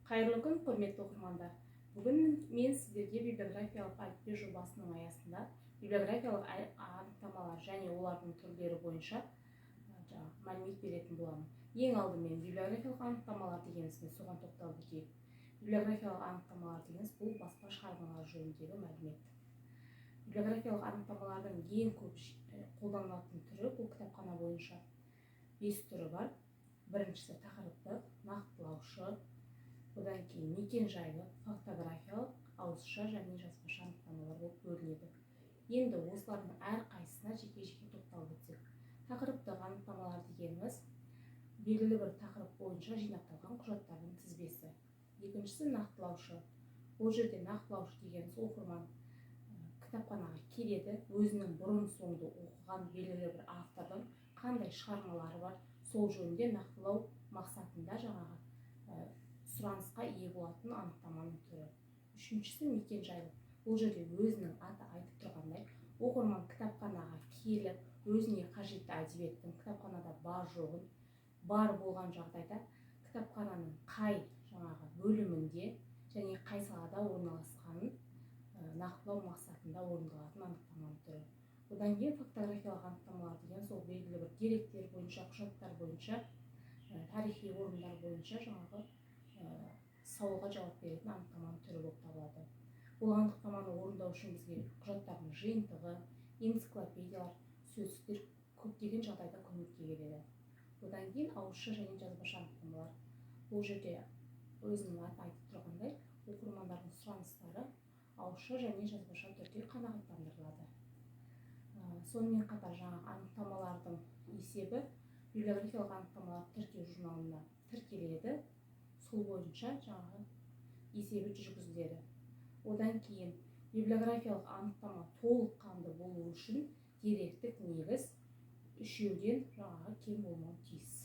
Қайырлы күн, құрметті оқырмандар. Бүгін мен сіздерге библиографиялық әліппе жобасының аясында библиографиялық анықтамалар және олардың түрлері бойынша мәлімет беретін боламын. Ең алдымен библиографиялық анықтамалар дегеніміз соған тоқталып өтейік. Библиографиялық анықтамалар дегеніміз бұл баспа шығармалар жөніндегі мәлімет. Библиографиялық анықтамалардың ең көп қолданылатын түрі бұл кітапхана бойынша 5 түрі бар. Біріншісі тақырыптық, нақтылаушы, одан кейін мекен-жайлы, фактографиялық, ауызша және жазбаша анықтамалар болып бөлінеді. Енді осылардың әрқайсысына жеке-жеке тоқталып өтсек. Тақырыптық анықтамалар дегеніміз белгілі бір тақырып бойынша жинақталған құжаттардың тізбесі. Екіншісі нақтылаушы. Бұл жерде нақтылаушы дегеніміз оқырман кітапханаға келеді, өзінің бұрын-соңды оқыған белгілі бір автордың қандай шығармалары бар, сол жөнінде нақтылау мақсатында жаңағы сұранысқа ие болатын анықтаманың түрі. Үшіншісі мекен-жайлы. Бұл жерде өзінің аты айтып тұрғандай, оқырман кітапханаға келіп, өзіне қажетті әдебиеттің кітапханада бар жоғын, бар болған жағдайда кітапхананың қай жаңағы бөлімінде және қай салада орналасқанын нақтылау мақсатында орындалатын анықтаманың түрі. Одан кейін фактографиялық анықтамалар деген сол белгілі бір деректер бойынша, құжаттар бойынша, тарихи орындар бойынша жаңағы сауалға жауап беретін анықтаманың түрі болып табылады. Бұл анықтаманы орындау үшін бізге құжаттардың жиынтығы, энциклопедиялар, сөздіктер көптеген жағдайда көмекке келеді. Одан кейін ауызша және жазбаша анықтамалар. Бұл жерде өзінің аты айтып тұрғандай, оқырмандардың сұраныстары ауызша және жазбаша түрде қанағаттандырылады. Сонымен қатар жаңағы анықтамалардың есебі библиографиялық анықтамалар тіркеу журналына тіркеледі. Сол бойынша жаңағы есебі жүргізіледі. Одан кейін библиографиялық анықтама толыққанды болу үшін деректік негіз үшеуден жаңағы кем болмауы тиіс.